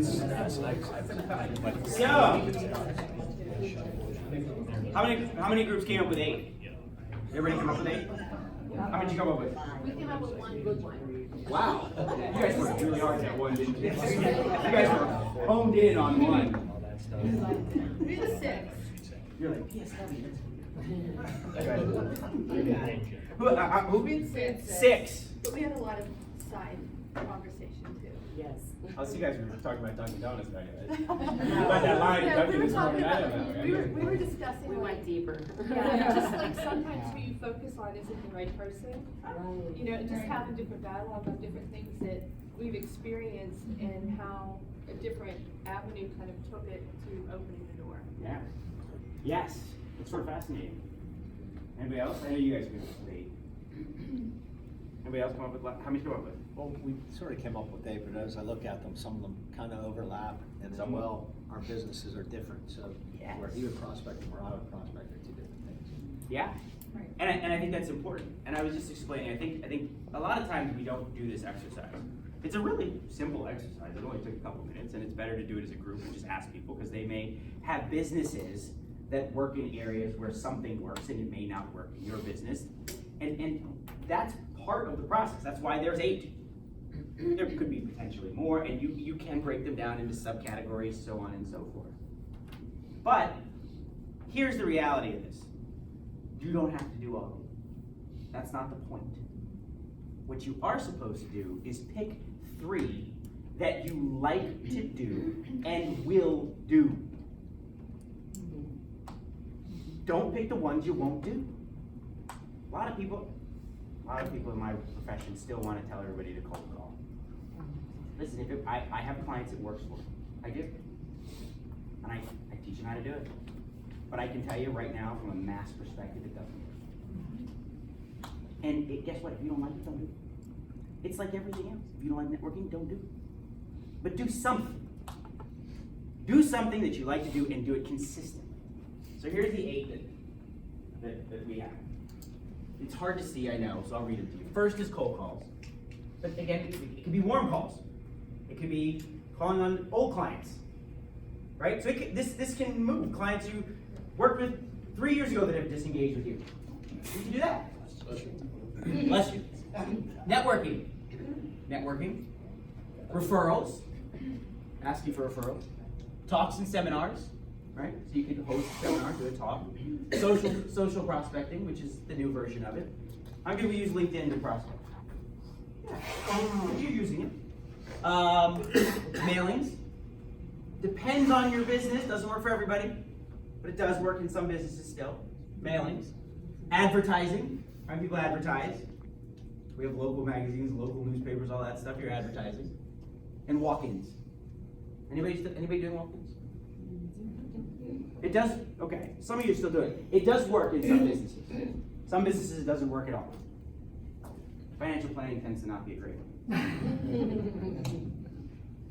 So, how many groups came up with 8? Everybody came up with 8? How many did you come up with? We came up with one good one. Wow. You guys worked really hard at that one, didn't you? You guys were honed in on one. We had 6. You're like, yes, who? 6. But we had a lot of side conversation too. Yes. Oh, so you guys were talking about Dunkin' Donuts back then. About that line at Yeah, we Dunkin' were this talking morning. I about, don't know. we were discussing. We went deeper. Yeah, just like sometimes who you focus on isn't the right person. You know, and just having different dialogue on different things that we've experienced and how a different avenue kind of took it to opening the door. Yeah. Yes. It's sort of fascinating. Anybody else? I know you guys came up with 8. Anybody else come up with, how many come up with? Well, we sort of came up with 8, but as I look at them, some of them kind of overlap, and some, well, our businesses are different, so Yes. where he would prospect and where I would prospect are 2 different things. Yeah. Right. And I think that's important. And I was just explaining, I think a lot of times we don't do this exercise. It's a really simple exercise. It only took a couple minutes, and it's better to do it as a group and just ask people, because they may have businesses that work in areas where something works and it may not work in your business. And that's part of the process. That's why there's 8. There could be potentially more, and you can break them down into subcategories, so on and so forth. But here's the reality of this. You don't have to do all of it. That's not the point. What you are supposed to do is pick 3 that you like to do and will do. Don't pick the ones you won't do. A lot of people in my profession still want to tell everybody to cold call. Listen, I have clients it works for. I do. And I teach them how to do it. But I can tell you right now, from a mass perspective, it doesn't work. And guess what? If you don't like it, don't do it. It's like everything else. If you don't like networking, don't do it. But do something. Do something that you like to do and do it consistently. So here's the 8 that we have. It's hard to see, I know, so I'll read it to you. First is cold calls. But again, it could be warm calls. It could be calling on old clients, right? So this can move. Clients you worked with 3 years ago that have disengaged with you. You can do that. Bless you. Networking. Referrals. Asking for referrals. Talks and seminars, right? So you can host a seminar, do a talk. Social prospecting, which is the new version of it. How many people use LinkedIn to prospect? Yeah. You're using it. Mailings. Depends on your business. Doesn't work for everybody, but it does work in some businesses still. Mailings. Advertising. How many people advertise? We have local magazines, local newspapers, all that stuff. You're advertising. And walk-ins. Anybody doing walk-ins? It does. Okay. Some of you are still doing it. It does work in some businesses. Some businesses it doesn't work at all. Financial planning tends to not be a great one.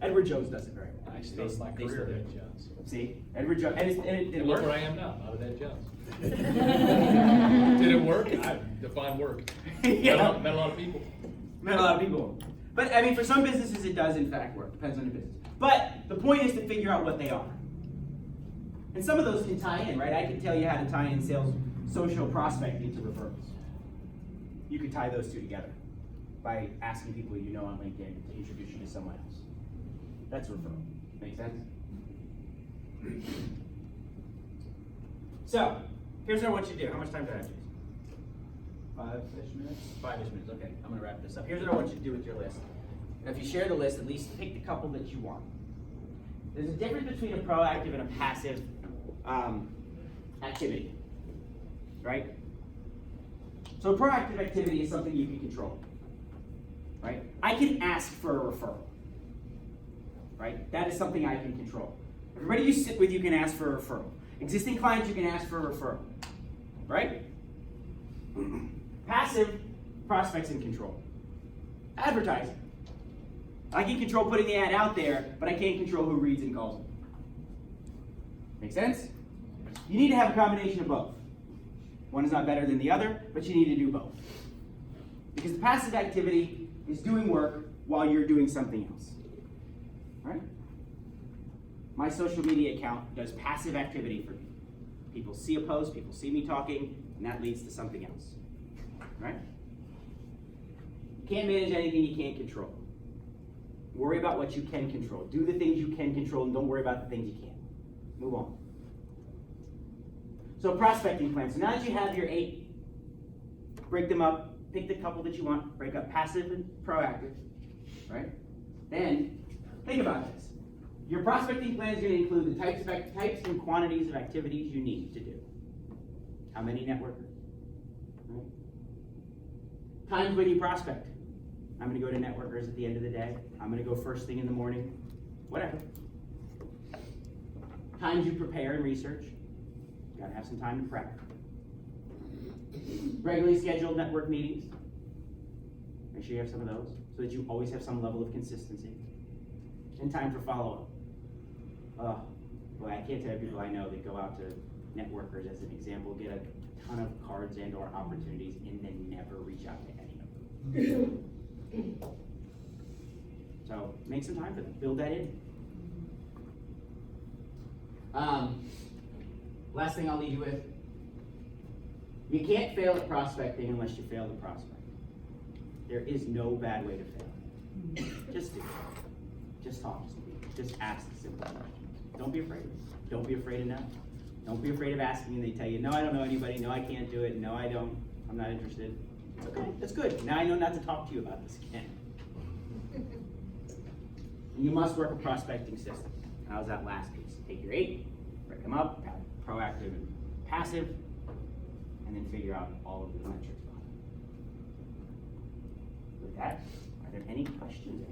Edward Jones does it very well. I started my career at Ed Jones. See, Edward Jones, and it Look worked. where I am now, not at Ed Jones. Did it work? I define work. Yeah. Met a lot of people. Met a lot of people. But I mean, for some businesses, it does in fact work. Depends on the business. But the point is to figure out what they are. And some of those can tie in, right? I can tell you how to tie in social prospecting to referrals. You could tie those 2 together by asking people you know on LinkedIn to introduce you to someone else. That's a referral. Make sense? So, here's what I want you to do. How much time do I have, Jason? 5-ish minutes? 5-ish minutes, okay. I'm gonna wrap this up. Here's what I want you to do with your list. Now, if you share the list, at least pick the couple that you want. There's a difference between a proactive and a passive activity, right? So proactive activity is something you can control, right? I can ask for a referral, right? That is something I can control. Everybody you sit with, you can ask for a referral. Existing clients, you can ask for a referral, right? Passive, prospects in control. Advertising. I can control putting the ad out there, but I can't control who reads and calls it. Make sense? You need to have a combination of both. One is not better than the other, but you need to do both. Because the passive activity is doing work while you're doing something else. Right? My social media account does passive activity for me. People see a post, people see me talking, and that leads to something else, right? You can't manage anything you can't control. Worry about what you can control. Do the things you can control and don't worry about the things you can't. Move on. So prospecting plan. So now that you have your 8, break them up, pick the couple that you want, break up passive and proactive, right? Then, think about this. Your prospecting plan is going to include the types and quantities of activities you need to do. How many networkers? Right? Times when you prospect. I'm going to go to networkers at the end of the day. I'm going to go first thing in the morning. Whatever. Times you prepare and research. You got to have some time to prep. Regularly scheduled network meetings. Make sure you have some of those so that you always have some level of consistency. And time for follow-up. Boy, I can't tell you people I know that go out to networkers as an example, get a ton of cards and or opportunities, and then never reach out to any of them. So make some time for them. Build that in. Last thing I'll leave you with. You can't fail at prospecting unless you fail to prospect. There is no bad way to fail. Just do it. Just talk to people. Just ask the simple questions. Don't be afraid. Don't be afraid of no. Don't be afraid of asking and they tell you, no, I don't know anybody. No, I can't do it. No, I don't. I'm not interested. Okay, that's good. Now I know not to talk to you about this again. And you must work a prospecting system. How's that last piece? Take your 8, break them up, proactive and passive, and then figure out all of the metrics behind it. With that, are there any questions?